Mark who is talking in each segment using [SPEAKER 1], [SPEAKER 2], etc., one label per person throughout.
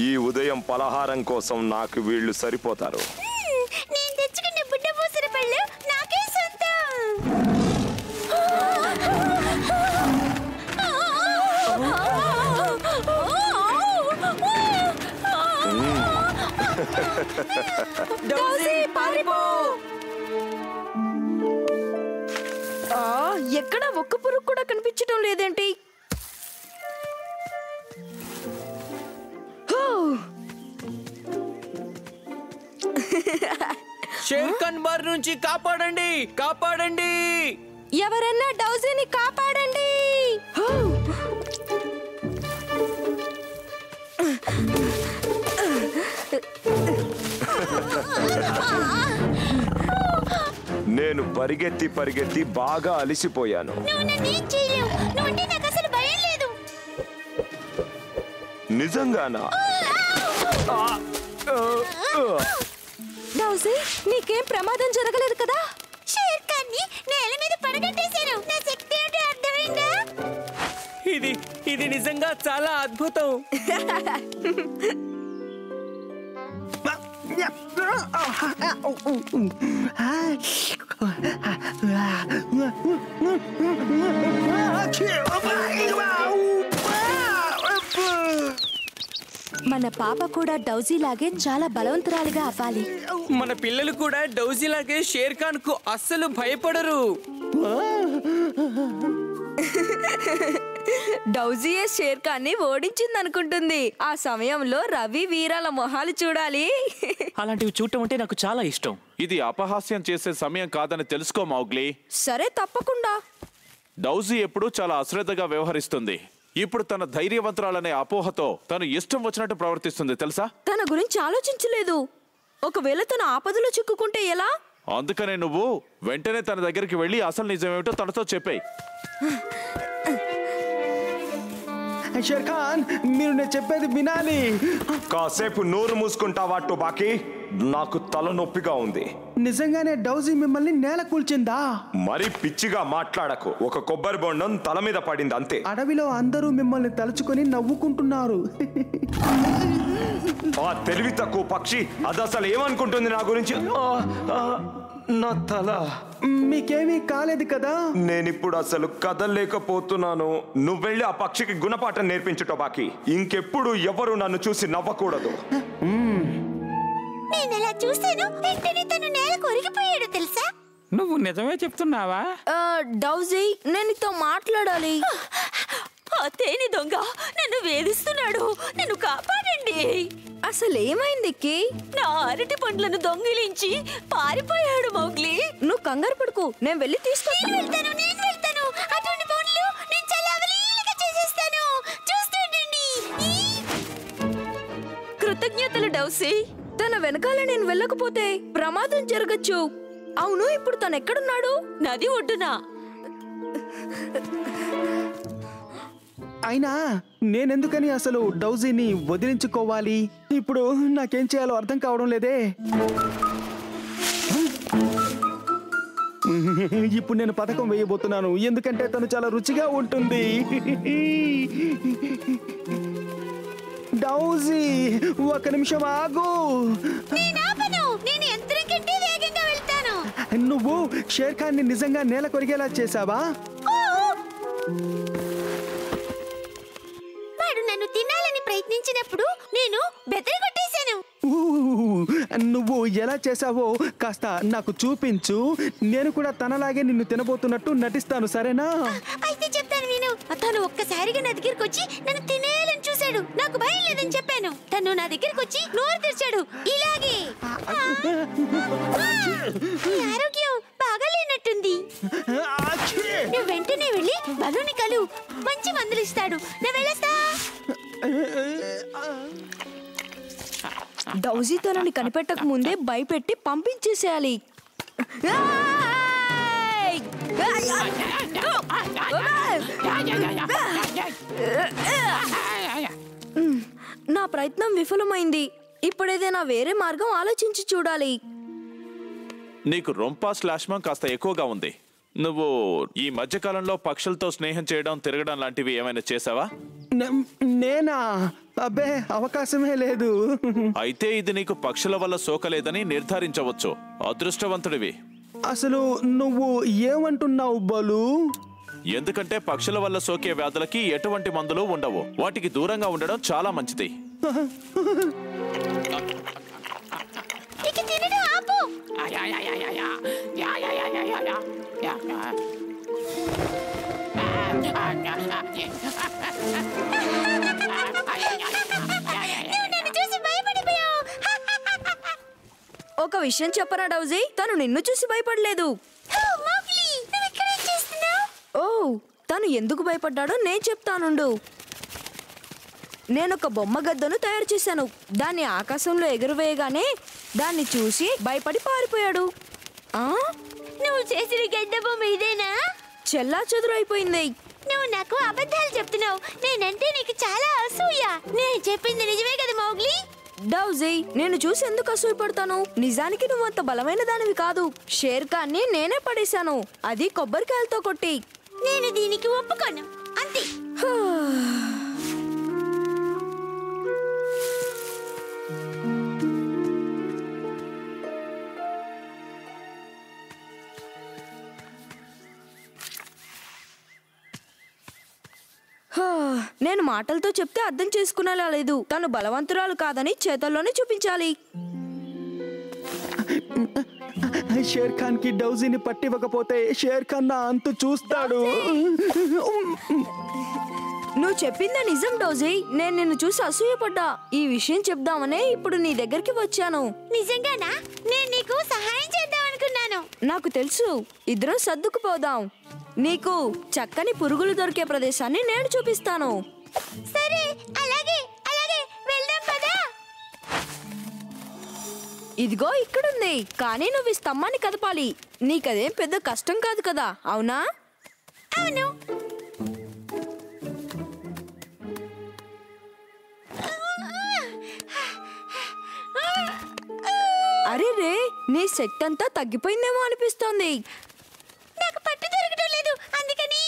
[SPEAKER 1] ఈ ఉదయం పలహారం కోసం నాకు వీళ్ళు సరిపోతారు.
[SPEAKER 2] నేను తెచ్చుకున్న బుడ్డ పూసల పళ్ళు నాకే సొంతం.
[SPEAKER 3] ఎక్కడ ఒక్క పురుగు కూడా కనిపించడం లేదేంటి?
[SPEAKER 4] షేర్ ఖాన్ బారి నుంచి కాపాడండి, కాపాడండి!
[SPEAKER 3] ఎవరన్నా డౌజీని కాపాడండి!
[SPEAKER 1] నేను పరిగెత్తి పరిగెత్తి బాగా అలిసిపోయాను. నిజంగానా?
[SPEAKER 3] డౌజీ, నీకేం ప్రమాదం జరగలేదు కదా?
[SPEAKER 2] షేర్ ఖాన్ ని నేల మీద పడగొట్టేశాను. నా శక్తి ఏంటో అర్థమైందా?
[SPEAKER 4] ఇది నిజంగా చాలా అద్భుతం.
[SPEAKER 3] మన పాప కూడా డౌజీ లాగే చాలా బలవంతురాలుగా అవ్వాలి.
[SPEAKER 4] మన పిల్లలు కూడా డౌజీ లాగే షేర్ ఖాన్ కు అస్సలు భయపడరు.
[SPEAKER 3] డౌజీయే షేర్ ఖాన్ ని ఓడించింది అనుకుంటుంది. ఆ సమయంలో రవి వీరాల మొహాలు చూడాలి.
[SPEAKER 5] అలాంటివి చూడటం అంటే నాకు చాలా ఇష్టం.
[SPEAKER 6] ఇది అపహాస్యం చేసే సమయం కాదని తెలుసుకో మౌగ్లీ.
[SPEAKER 3] సరే, తప్పకుండా.
[SPEAKER 6] డౌజీ ఎప్పుడూ చాలా అశ్రద్ధగా వ్యవహరిస్తుంది. ఇప్పుడు తన ధైర్యవంతురాలనే అపోహతో తను ఇష్టం వచ్చినట్టు ప్రవర్తిస్తుంది తెలుసా?
[SPEAKER 3] తన గురించి ఆలోచించలేదు. ఒకవేళ తన ఆపదలో చిక్కుకుంటే ఎలా?
[SPEAKER 6] అందుకనే నువ్వు వెంటనే తన దగ్గరికి వెళ్ళి అసలు నిజమేమిటో తనతో చెప్పేయ్.
[SPEAKER 7] షేర్ ఖాన్, మీరు నేను చెప్పేది వినాలి.
[SPEAKER 1] కాసేపు నోరు మూసుకుంటావా టుబాకీ? నాకు తలనొప్పిగా ఉంది.
[SPEAKER 7] నిజంగానే డౌజీ మిమ్మల్ని నేల కూల్చిందా?
[SPEAKER 1] మరి పిచ్చిగా మాట్లాడకు. ఒక కొబ్బరి బొండం తల మీద పడింది అంతే.
[SPEAKER 7] అడవిలో అందరూ మిమ్మల్ని తలుచుకొని నవ్వుకుంటున్నారు.
[SPEAKER 1] ఆ తెలివి తక్కువ పక్షి అది అసలు ఏమనుకుంటుంది నా గురించి? నా తల.
[SPEAKER 7] మీకేమీ కాలేదు కదా?
[SPEAKER 1] నేనిప్పుడు అసలు కదలలేకపోతున్నాను. నువ్వు వెళ్ళి ఆ పక్షికి గుణపాఠం నేర్పించు టుబాకీ. ఇంకెప్పుడు ఎవరు నన్ను చూసి నవ్వకూడదు.
[SPEAKER 2] నేను అలా చూసాను, వెంటనే తను నేల కొరిగిపోయాడు తెలుసా?
[SPEAKER 4] నువ్వు నిజమే చెప్తున్నావా?
[SPEAKER 3] డౌజీ, నేను నీతో మాట్లాడాలి.
[SPEAKER 2] ఆ తేనె దొంగ నన్ను వేధిస్తున్నాడు. నన్ను కాపాడండి.
[SPEAKER 3] అసలు ఏమైంది?
[SPEAKER 2] నా అరటి పండ్లను దొంగిలించి పారిపోయాడు మౌగ్లీ.
[SPEAKER 3] నువ్వు కంగారు పడుకు, నేను వెళ్ళి తీసుకొస్తాను.
[SPEAKER 2] నేను వెళ్తాను. అటువంటి పనులు నేను చాలా అవలీలగా చేసేస్తాను. చూస్తుండండి.
[SPEAKER 3] కృతజ్ఞతలు డౌసీ. తన వెనకాల నేను వెళ్ళకపోతే ప్రమాదం జరగచ్చు. అవును, ఇప్పుడు తను ఎక్కడున్నాడు?
[SPEAKER 2] నది ఒడ్డున.
[SPEAKER 7] అయినా నేనెందుకని అసలు డౌజీని వదిలించుకోవాలి? ఇప్పుడు నాకేం చేయాలో అర్థం కావడం లేదే. ఇప్పుడు నేను పథకం వేయబోతున్నాను, ఎందుకంటే తను చాలా రుచిగా ఉంటుంది. డౌజీ, ఒక నిమిషం ఆగు.
[SPEAKER 2] నేను యంత్రం కంటే వేగంగా వెళ్తాను.
[SPEAKER 7] నువ్వు షేర్ ఖాన్ ని నిజంగా నేల కొరిగేలా చేసావా?
[SPEAKER 2] వాడు నన్ను తినాలని ప్రయత్నించినప్పుడు నేను బెదరగొట్టేశాను.
[SPEAKER 7] నువ్వు ఎలా చేసావో కాస్త నాకు చూపించు. నేను కూడా తనలాగే నిన్ను తినబోతున్నట్టు నటిస్తాను, సరేనా?
[SPEAKER 2] అయితే చెప్తాను విను. తను ఒక్కసారిగా నా దగ్గరికి వచ్చి నన్ను తినేయాలని చూశాడు. నాకు భయం లేదని చెప్పాను. తను నా దగ్గరికి వచ్చి నోరు తెరిచాడు ఇలాగే. ఆరోగ్యం బాగాలేనట్టుంది. నువ్వు వెంటనే వెళ్ళి బలుని కలు, మంచి మందులు ఇస్తాడు. నేను వెళ్ళొస్తా.
[SPEAKER 3] డౌజీ తనని కనిపెట్టక ముందే భయపెట్టి పంపించేసేయాలి. నా ప్రయత్నం విఫలమైంది. ఇప్పుడేదైనా వేరే మార్గం ఆలోచించి చూడాలి.
[SPEAKER 6] నీకు రొంపా శ్లాష్మం కాస్త ఎక్కువగా ఉంది. నువ్వు ఈ మధ్యకాలంలో పక్షులతో స్నేహం చేయడం, తిరగడం లాంటివి ఏమైనా చేసావా?
[SPEAKER 7] నేనా? అబ్బే, అవకాశమే లేదు.
[SPEAKER 6] అయితే ఇది నీకు పక్షుల వల్ల సోకలేదని నిర్ధారించవచ్చు. అదృష్టవంతుడివి.
[SPEAKER 7] అసలు నువ్వు ఏమంటున్నావు బలు?
[SPEAKER 6] ఎందుకంటే పక్షుల వల్ల సోకే వ్యాధులకి ఎటువంటి మందులు ఉండవు. వాటికి దూరంగా ఉండడం చాలా మంచిది.
[SPEAKER 2] ఇక తినడం ఆపు. నువ్వు నన్ను చూసి భయపడిపోయావు.
[SPEAKER 3] ఒక విషయం చెప్పరా డౌజీ, తను నిన్ను చూసి భయపడలేదు.
[SPEAKER 2] ఓ, మౌగ్లీ, నువ్వు ఇక్కడేం చేస్తున్నావు?
[SPEAKER 3] ఓ, తను ఎందుకు భయపడ్డాడో నేను చెప్తానుండు. నేనొక బొమ్మ గద్దను తయారు చేశాను. దాన్ని ఆకాశంలో ఎగురవేయగానే దాన్ని చూసి భయపడి పారిపోయాడు. ఆ,
[SPEAKER 2] నువ్వు చేసిన గడ్డ బొమ్మ ఇదేనా?
[SPEAKER 3] చెల్లా చెదురైపోయింది.
[SPEAKER 2] నువ్వు నాకు అబద్ధాలు చెప్తున్నావు. నేనంటే నీకు చాలా అసూయ. నేను చెప్పింది నిజమే కదా మౌగ్లీ?
[SPEAKER 3] డౌజీ, నేను చూసి ఎందుకు అసూయపడతాను? నిజానికి నువ్వు అంత బలమైన దానివి కాదు. షేర్ ఖాన్ని నేనే పడేశాను, అది కొబ్బరికాయలతో కొట్టి.
[SPEAKER 2] నేను దీనికి ఒప్పుకోను, అంతే.
[SPEAKER 3] నేను మాటలతో చెప్తే అర్థం చేసుకునేలా లేదు. తను బలవంతురాలు కాదని చేతల్లోనే చూపించాలి.
[SPEAKER 7] షేర్ ఖాన్ కి డౌజీని పట్టివ్వకపోతే షేర్ ఖాన్ నా అంతు చూస్తాడు.
[SPEAKER 3] నువ్వు చెప్పిందే నిజం డౌజీ. నేను నిన్ను చూసి అసూయపడ్డా. ఈ విషయం చెప్దామనే ఇప్పుడు నీ దగ్గరికి వచ్చాను.
[SPEAKER 2] నిజంగానా? నేను నీకు సహాయం చేద్దాం అనుకున్నాను.
[SPEAKER 3] నాకు తెలుసు, ఇద్దరం సర్దుకుపోదాం. నీకు చక్కని పురుగులు దొరికే ప్రదేశాన్ని నేను చూపిస్తాను.
[SPEAKER 2] సరే, అలాగే అలాగే వెళ్దాం పదా.
[SPEAKER 3] ఇదిగో ఇక్కడుంది, కానీ నువ్వు ఈ స్తంభాన్ని కదపాలి. నీకదేం పెద్ద కష్టం కాదు కదా, అవునా?
[SPEAKER 2] అవును.
[SPEAKER 3] అరే రే, నీ శక్తి అంతా తగ్గిపోయిందేమో అనిపిస్తోంది.
[SPEAKER 2] నాకు పట్టు దొరకడం లేదు, అందుకని.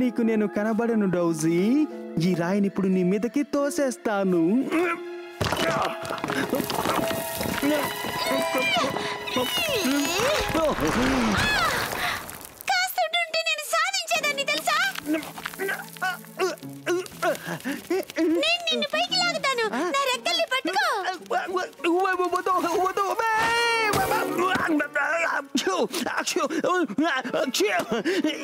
[SPEAKER 7] నీకు నేను కనబడను డౌజీ. ఈ రాయిని ఇప్పుడు నీ మీదకి తోసేస్తాను.
[SPEAKER 2] కాస్త ఉంటే నేను సాధించేదాన్ని తెలుసా? నేను నిన్ను పైకి లాగుతాను. నా రెక్కల్ని పట్టుకో.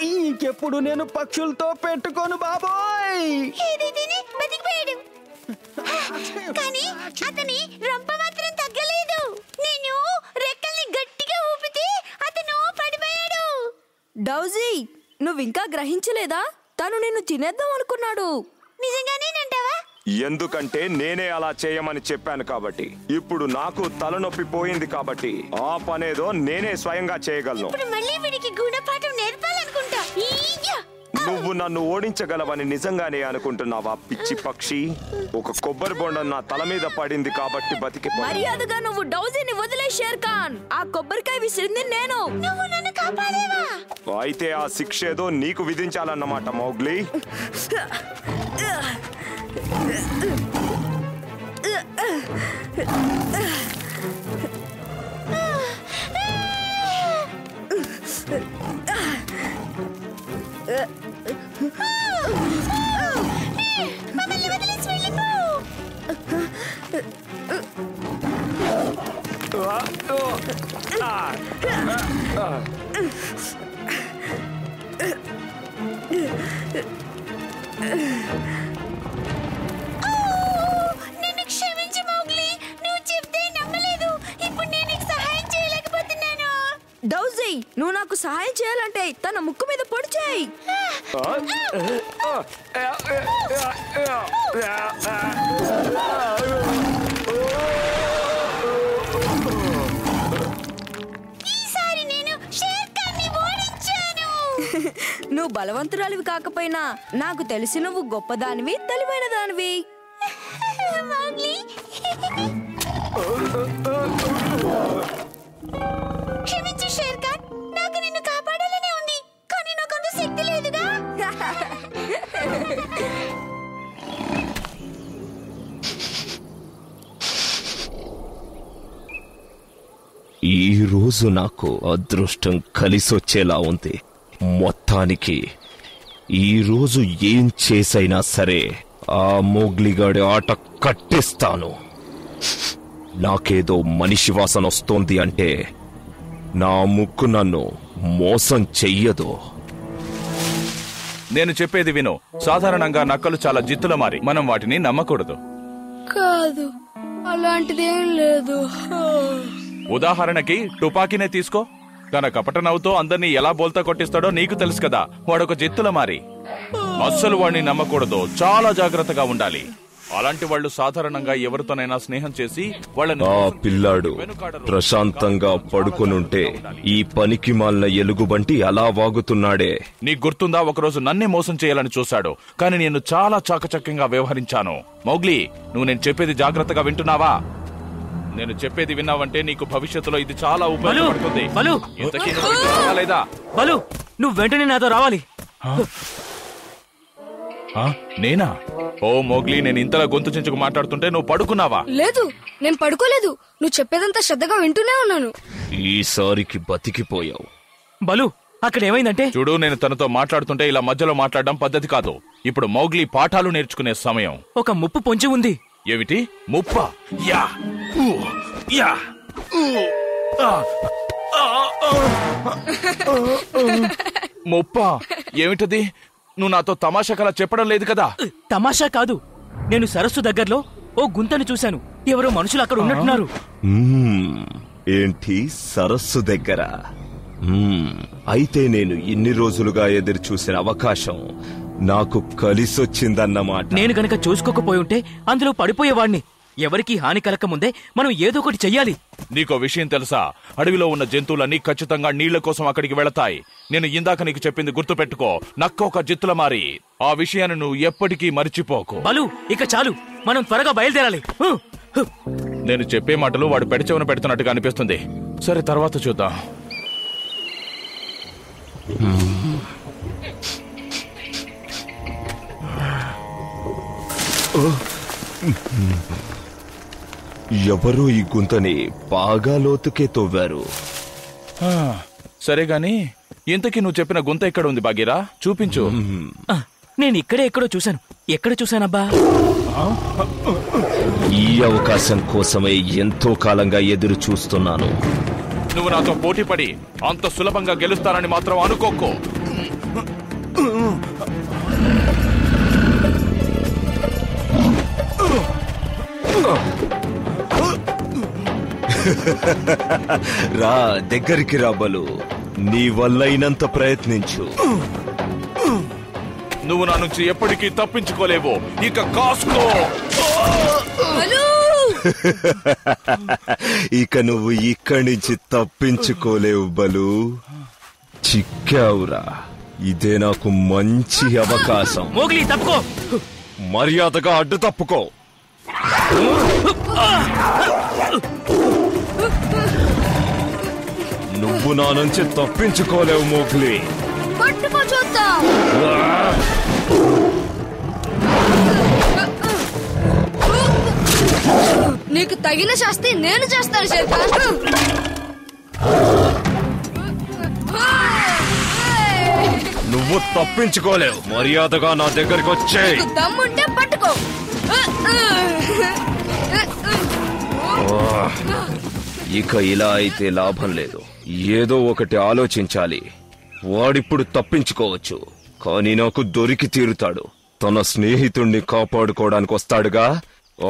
[SPEAKER 7] ఇంకెప్పుడు నేను పక్షులతో పెట్టుకోను బాబోయ్.
[SPEAKER 2] ఏది తిని బతికిపోయాడు, కానీ అతని రొంప మాత్రం తగ్గలేదు. నేను రెక్కల్ని గట్టిగా ఊపితే అతను పడిపోయాడు.
[SPEAKER 3] డౌజీ, నువ్వింకా గ్రహించలేదా? తను నిన్ను తినేద్దాం అనుకున్నాడు.
[SPEAKER 2] నిజంగానేనంటావా?
[SPEAKER 1] ఎందుకంటే నేనే అలా చేయమని చెప్పాను కాబట్టి. ఇప్పుడు నాకు తలనొప్పి పోయింది కాబట్టి ఆ పనేదో నేనే స్వయంగా చేయగలను.
[SPEAKER 2] ఇప్పుడు మళ్ళీ వీడికి గుణపాఠం నేర్పాలనుకుంటా. ఈయ్యా!
[SPEAKER 1] నువ్వు నన్ను ఓడించగలవని నిజంగానే అనుకుంటున్నావా పిచ్చి పక్షి? ఒక కొబ్బరి బొండం నా తల మీద పడింది కాబట్టి బతికిపోయాను.
[SPEAKER 3] మర్యాదగా నువ్వు డౌజీని వదిలే షేర్ ఖాన్. ఆ కొబ్బరికాయ విసిరింది నేను.
[SPEAKER 2] నువ్వు నన్ను కాపాడేవా?
[SPEAKER 1] అయితే ఆ శిక్ష ఏదో నీకు విధించాలన్నమాట మౌగ్లీ.
[SPEAKER 2] మమ్మల్ని వదిలేసి వెళ్ళిపో. నన్ను క్షమించు మౌగ్లీ. నువ్వు చెప్తే నమ్మలేదు. ఇప్పుడు నేను నీకు సహాయం చేయలేకపోతున్నాను.
[SPEAKER 3] డౌజీ, నువ్వు నాకు సహాయం చేయాలంటే తన ముక్కు మీద పొడి చేయి.
[SPEAKER 2] ఈసారి నేను షేర్ ఖాన్ని ఓడించాను.
[SPEAKER 3] నువ్వు బలవంతురాలివి కాకపోయినా నాకు తెలిసి నువ్వు గొప్పదానివి, తెలివైన దానివి.
[SPEAKER 2] మౌగ్లీ క్షమించు షేర్ ఖాన్, నాకు నిన్ను కాపాడాలనే ఉంది, కానీ నాకంత శక్తి లేదుగా.
[SPEAKER 8] ఈ రోజు నాకు అదృష్టం కలిసొచ్చేలా ఉంది. మొత్తానికి ఈ రోజు ఏం చేసైనా సరే ఆ మోగ్లిగాడి ఆట కట్టిస్తాను. నాకేదో మనిషి వాసన వస్తోంది అంటే నా ముక్కు నన్ను మోసం చెయ్యదు.
[SPEAKER 6] నేను చెప్పేది విను. సాధారణంగా నక్కలు చాలా జిత్తుల మారి, మనం వాటిని నమ్మకూడదు.
[SPEAKER 3] కాదు, అలాంటిదేం లేదు.
[SPEAKER 6] ఉదాహరణకి తుపాకీనే తీసుకో. తన కపట నవ్వుతో అందరినీ ఎలా బోల్తా కొట్టిస్తాడో నీకు తెలుసు కదా. వాడొక జిత్తుల మారి. అస్సలు వాడిని నమ్మకూడదు, చాలా జాగ్రత్తగా ఉండాలి. అలాంటి వాళ్ళు సాధారణంగా ఎవరితోనైనా స్నేహం చేసి వాళ్ళని
[SPEAKER 8] ఆ పిల్లాడు ప్రశాంతంగా పడుకొనుంటే ఈ పనికి మాలిన ఎలుగుబంటి అలా వాగుతున్నాడే.
[SPEAKER 6] నీకు గుర్తుందా, ఒకరోజు నన్నే మోసం చేయాలని చూశాడు, కానీ నేను చాలా చాకచక్యంగా వ్యవహరించాను. మౌగ్లీ, నువ్వు నేను చెప్పేది జాగ్రత్తగా వింటున్నావా? నేను చెప్పేది విన్నావంటే నీకు భవిష్యత్తులో ఇది చాలా ఉపయోగపడుతుంది. ఇంతకీ నువ్వు వింటున్నావా లేదా?
[SPEAKER 5] బలు, నువ్వు వెంటనే నాతో రావాలి.
[SPEAKER 6] నేనా? ఓ మోగ్లీ, నేను ఇంతలా గొంతు చించుకు మాట్లాడుతుంటే నువ్వు పడుకున్నావా?
[SPEAKER 3] లేదు, నేను పడుకోలేదు. నువ్వు చెప్పేదంతా శ్రద్ధగా వింటూనే ఉన్నాను.
[SPEAKER 8] ఈసారికి బతికిపోయావు.
[SPEAKER 5] బలు, అక్కడ ఏమైందంటే
[SPEAKER 6] చూడు, నేను తనతో మాట్లాడుతుంటే ఇలా మధ్యలో మాట్లాడడం పద్ధతి కాదు. ఇప్పుడు మౌగ్లీ పాఠాలు నేర్చుకునే సమయం.
[SPEAKER 5] ఒక ముప్పు పొంచి ఉంది.
[SPEAKER 6] ఏమిటి ముప్ప? యా ఊ యా ఊ ఆ ముప్ప ఏమిటది? నువ్వు నాతో తమాషా కలా చెప్పడం లేదు కదా?
[SPEAKER 5] తమాషా కాదు, నేను సరస్సు దగ్గరలో ఓ గుంతను చూశాను. ఎవరో మనుషులు అక్కడ ఉన్నట్టున్నారు.
[SPEAKER 8] ఏంటి, సరస్సు దగ్గర? అయితే నేను ఇన్ని రోజులుగా ఎదురు చూసిన అవకాశం నాకు కలిసొచ్చిందన్నమాట.
[SPEAKER 5] నేను గనక చూసుకోకపోయి ఉంటే అందులో పడిపోయేవాణ్ణి. ఎవరికి హాని కలక ముందే మనం ఏదో ఒకటి చెయ్యాలి.
[SPEAKER 6] నీకో విషయం తెలుసా? అడవిలో ఉన్న జంతువులన్నీ ఖచ్చితంగా నీళ్ల కోసం అక్కడికి వెళతాయి. నేను ఇందాక నీకు చెప్పింది గుర్తు పెట్టుకో. నక్క ఒక జిత్తుల మారి. ఆ విషయాన్ని నువ్వు ఎప్పటికీ మర్చిపోకు.
[SPEAKER 5] బలు, ఇక చాలు, మనం త్వరగా బయలుదేరాలి.
[SPEAKER 6] నేను చెప్పే మాటలు వాడు పెడచెవిన పెడుతున్నట్టుగా అనిపిస్తుంది. సరే, తర్వాత చూద్దాం.
[SPEAKER 8] ఎవరో ఈ గుంతని బాగా లోతుకే తవ్వారు.
[SPEAKER 6] సరే గాని, ఇంతకీ నువ్వు చెప్పిన గుంత ఎక్కడ ఉంది బాగీరా? చూపించు.
[SPEAKER 5] నేను ఇక్కడే ఎక్కడో చూశాను. ఎక్కడ చూశానబ్బా?
[SPEAKER 8] ఈ అవకాశం కోసమే ఎంతో కాలంగా ఎదురు చూస్తున్నాను.
[SPEAKER 6] నువ్వు నాతో పోటీ పడి అంత సులభంగా గెలుస్తానని మాత్రం అనుకోకు.
[SPEAKER 8] రా, దగ్గరికి రా బలు. నీ వల్లైనంత ప్రయత్నించు.
[SPEAKER 6] నువ్వు నా నుంచి ఎప్పటికీ తప్పించుకోలేవు. ఇక కాసుకో.
[SPEAKER 8] ఇక నువ్వు ఇక్కడి నుంచి తప్పించుకోలేవు బలు. చిక్కావురా. ఇదే నాకు మంచి అవకాశం.
[SPEAKER 5] మోగ్లీ, తప్పుకో.
[SPEAKER 8] మర్యాదగా అడ్డు తప్పుకో. నువ్వు నా నుంచి తప్పించుకోలేవు మోగ్లీ.
[SPEAKER 3] పట్టుకో చూద్దాం. నీకు తగిన శాస్తి నేను చేస్తాను షేర్ ఖాన్.
[SPEAKER 8] నువ్వు తప్పించుకోలేవు. మర్యాదగా నా దగ్గరికి వచ్చేయ్.
[SPEAKER 3] దమ్ముంటే పట్టుకో.
[SPEAKER 8] ఇక ఇలా అయితే లాభం లేదు. ఏదో ఒకటి ఆలోచించాలి. వాడిప్పుడు తప్పించుకోవచ్చు, కానీ నాకు దొరికి తీరుతాడు. తన స్నేహితుణ్ణి కాపాడుకోవడానికి వస్తాడుగా,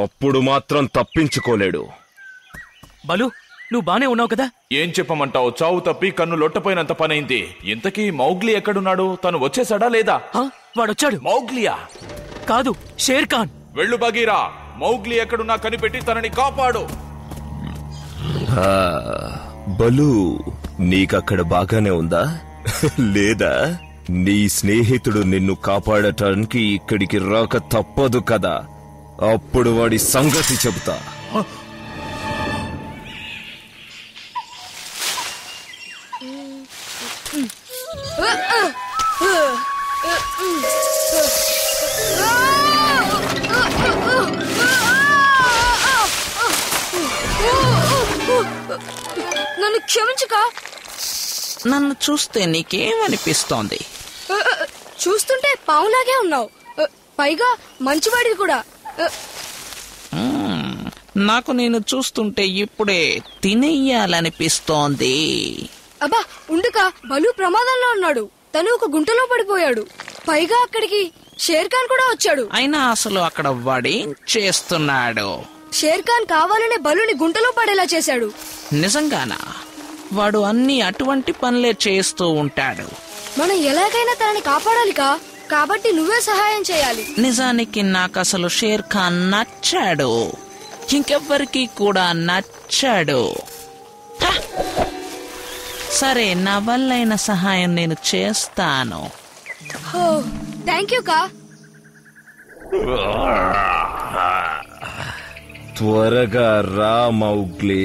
[SPEAKER 8] అప్పుడు మాత్రం తప్పించుకోలేడు.
[SPEAKER 5] బలు, నువ్వు బానే ఉన్నావు కదా?
[SPEAKER 6] ఏం చెప్పమంటావు? చావు తప్పి కన్ను లొట్టపోయినంత పనైంది. ఇంతకీ మౌగ్లీ ఎక్కడున్నాడు? తను వచ్చేసాడా లేదా?
[SPEAKER 5] వాడొచ్చాడు.
[SPEAKER 6] మౌగ్లియా?
[SPEAKER 5] కాదు, షేర్ ఖాన్.
[SPEAKER 6] వెళ్ళు బగీరా. మౌగ్లీ ఎక్కడున్నా కనిపెట్టి తనని కాపాడు.
[SPEAKER 8] బలు, నీకక్కడ బాగానే ఉందా? లేదా నీ స్నేహితుడు నిన్ను కాపాడటానికి ఇక్కడికి రాక తప్పదు కదా. అప్పుడు వాడి సంగతి చెబుతా.
[SPEAKER 3] నన్ను క్షమించుక.
[SPEAKER 9] నన్ను చూస్తే నీకేమనిపిస్తోంది?
[SPEAKER 3] చూస్తుంటే పావులాగే ఉన్నావు, పైగా మంచివాడివి కూడా.
[SPEAKER 9] నాకు నేను చూస్తుంటే ఇప్పుడే తినేయాలనిపిస్తోంది.
[SPEAKER 3] అబ్బా ఉండుక, బలు ప్రమాదంలో ఉన్నాడు. తను ఒక గుంటలో పడిపోయాడు. పైగా అక్కడికి షేర్ ఖాన్ కూడా వచ్చాడు.
[SPEAKER 9] అయినా అసలు అక్కడ వాడేం చేస్తున్నాడు?
[SPEAKER 3] షేర్ ఖాన్ కావాలనే బలుని గుంటలో పడేలా చేశాడు.
[SPEAKER 9] నిజంగానా? వాడు అన్ని అటువంటి పనులే చేస్తూ ఉంటాడు.
[SPEAKER 3] మనం ఎలాగైనా తనని కాపాడాలికా, కాబట్టి నువ్వే సహాయం చేయాలి.
[SPEAKER 9] నిజానికి నాకు అసలు షేర్ ఖాన్ నచ్చాడు, ఇంకెవ్వరికి కూడా నచ్చాడు. హ! సరే, నా వల్లైన సహాయం నేను చేస్తాను.
[SPEAKER 3] థ్యాంక్ యూ కా.
[SPEAKER 8] త్వరగా రా మౌగ్లీ,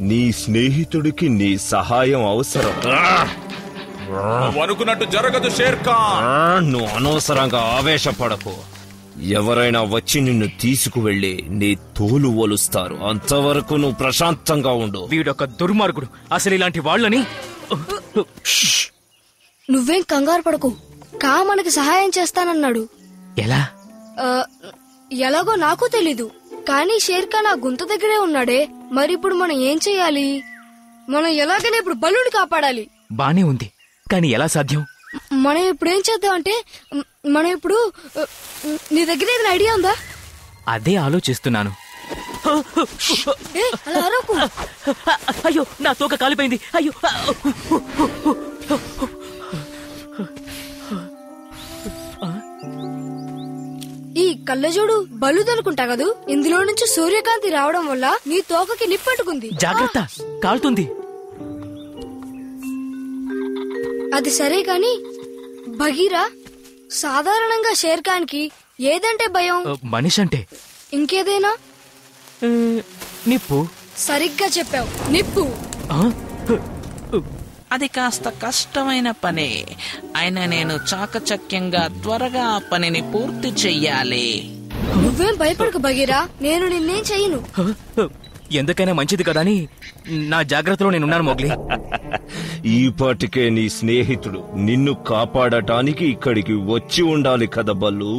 [SPEAKER 8] నీ స్నేహితుడికి నీ సహాయం అవసరం.
[SPEAKER 6] నువ్వు అనుకున్నట్టు జరగదు షేర్ ఖాన్.
[SPEAKER 8] నువ్వు అనవసరంగా ఆవేశపడకు. ఎవరైనా వచ్చి నిన్ను తీసుకువెళ్లి నీ తోలు ఒలుస్తారు. అంతవరకు నువ్వు ప్రశాంతంగా ఉండు.
[SPEAKER 5] వీడొక దుర్మార్గుడు. అసలు ఇలాంటి వాళ్ళని
[SPEAKER 3] నువ్వేం కంగారు పడకు. కా మనకి సహాయం చేస్తానన్నాడు.
[SPEAKER 5] ఎలా?
[SPEAKER 3] ఎలాగో నాకు తెలీదు, కానీ షేర్ ఖాన్ ఆ గుంత దగ్గరే ఉన్నాడే. మరి ఇప్పుడు మనం ఏం చెయ్యాలి? మనం ఎలాగైనా ఇప్పుడు బలుని కాపాడాలి.
[SPEAKER 5] బానే ఉంది, కానీ ఎలా సాధ్యం?
[SPEAKER 3] మనం ఇప్పుడు ఏం చేద్దాం అంటే, మనం ఇప్పుడు నీ దగ్గర ఏదైనా ఐడియా ఉందా?
[SPEAKER 5] అదే ఆలోచిస్తున్నాను.
[SPEAKER 3] అలా అరవకు.
[SPEAKER 5] అయ్యో, నా తోక కాలిపోయింది. అయ్యో.
[SPEAKER 3] ఈ కళ్ళజోడు బలుదనుకుంటా కదూ. ఇందులో నుంచి సూర్యకాంతి రావడం వల్ల నీ తోకకి నిప్పట్టుకుంది.
[SPEAKER 5] జాగ్రత్త, కాలుతుంది.
[SPEAKER 3] అది సరే కాని భగీరా, సాధారణంగా షేర్ ఖాన్ కి ఏదంటే భయం?
[SPEAKER 5] మనిషి అంటే.
[SPEAKER 3] ఇంకేదైనా?
[SPEAKER 5] నిప్పు.
[SPEAKER 3] సరిగ్గా చెప్పావు, నిప్పు.
[SPEAKER 9] అది కాస్త కష్టమైన పనే, అయినా నేను చాకచక్యంగా త్వరగా ఆ పనిని పూర్తి చెయ్యాలి.
[SPEAKER 3] నువ్వేం భయపడకు భగీరా, నేను నిన్నేం చెయ్యను.
[SPEAKER 5] ఎందుకైనా మంచిది కదా అని నా జాగ్రత్తలో నేనున్నాను మోగ్లీ.
[SPEAKER 8] ఈపాటికే నీ స్నేహితుడు నిన్ను కాపాడటానికి ఇక్కడికి వచ్చి ఉండాలి కదా బల్లు.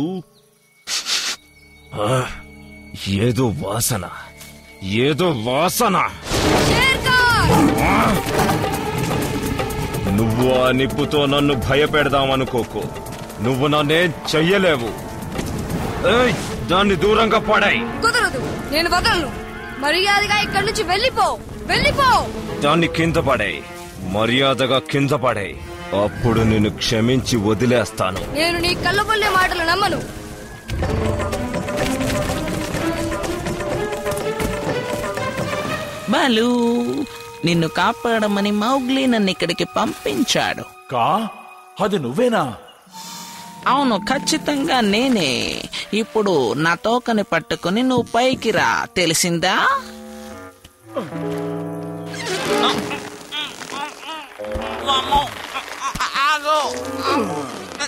[SPEAKER 8] ఏదో వాసన, ఏదో వాసన. నువ్వు ఆ నిప్పుతో నన్ను భయపెడదామనుకోకు. నువ్వు నన్నేం చెయ్యలేవు. దాన్ని దూరంగా పడాయి.
[SPEAKER 3] కుదరదు, నేను వదలను. మర్యాదగా ఇక్కడి నుంచి వెళ్ళిపో, వెళ్ళిపో.
[SPEAKER 8] దాన్ని కింద పడాయి, మర్యాదగా కింద పడాయి. అప్పుడు నిన్ను క్షమించి వదిలేస్తాను.
[SPEAKER 3] నేను నీ కళ్ళబొల్లే మాటలు నమ్మను.
[SPEAKER 9] బాలు, నిన్ను కాపాడమని మౌగ్లీ నన్ను ఇక్కడికి పంపించాడు.
[SPEAKER 6] అది నువ్వేనా?
[SPEAKER 9] అవును, ఖచ్చితంగా నేనే. ఇప్పుడు నా తోకని పట్టుకుని నువ్వు పైకి రా, తెలిసిందా?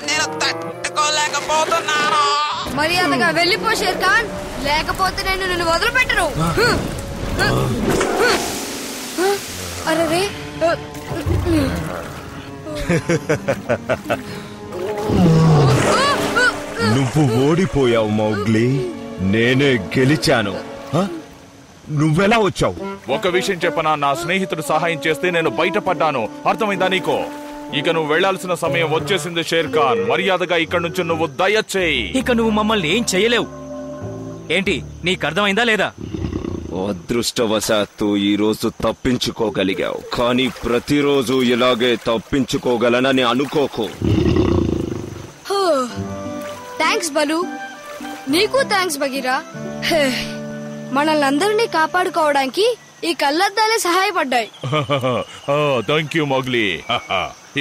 [SPEAKER 9] నేను తట్టుకోలేకపోతున్నాను.
[SPEAKER 3] మర్యాదగా వెళ్ళిపో షేర్ ఖాన్, లేకపోతే నేను నిన్ను వదిలిపెట్టను. అరే,
[SPEAKER 8] నువ్వు ఓడిపోయావు మౌగ్లీ, నేనే గెలిచాను. నువ్వెలా వచ్చావు?
[SPEAKER 6] ఒక విషయం చెప్పనా, నా స్నేహితుడు సహాయం చేస్తే నేను బయటపడ్డాను. అర్థమైందా నీకు? ఇక నువ్వు వెళ్లాల్సిన సమయం వచ్చేసింది షేర్ ఖాన్. మర్యాదగా ఇక్కడి నుంచి నువ్వు దయచేయి.
[SPEAKER 5] ఇక నువ్వు మమ్మల్ని ఏం చెయ్యలేవు. ఏంటి, నీకు అర్థమైందా లేదా?
[SPEAKER 8] అదృష్టవశాత్తు ఈ రోజు తప్పించుకోగలిగావు, కానీ ప్రతిరోజు ఇలాగే తప్పించుకోగలనని అనుకోకు.
[SPEAKER 3] థ్యాంక్స్ బలు. నీకు థ్యాంక్స్ భగీరా. మనల్ని అందరినీ కాపాడుకోవడానికి ఈ కళ్ళద్దాలే సహాయపడ్డాయి.
[SPEAKER 6] Thank you Mowgli.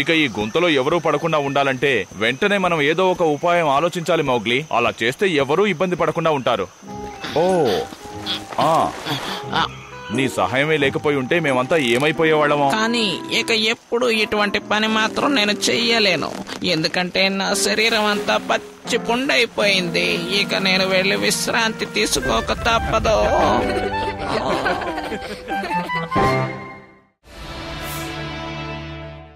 [SPEAKER 6] ఇక ఈ గుంతలో ఎవరూ పడకుండా ఉండాలంటే వెంటనే మనం ఏదో ఒక ఉపాయం ఆలోచించాలి మౌగ్లీ. అలా చేస్తే ఎవరూ ఇబ్బంది పడకుండా ఉంటారు. నీ సహాయమే లేకపోయి ఉంటే మేమంతా ఏమైపోయేవాళ్ళమో.
[SPEAKER 9] కానీ ఇక ఎప్పుడు ఇటువంటి పని మాత్రం నేను చెయ్యలేను, ఎందుకంటే నా శరీరం అంతా పచ్చి పుండైపోయింది. ఇక నేను వెళ్ళి విశ్రాంతి తీసుకోక తప్పదు.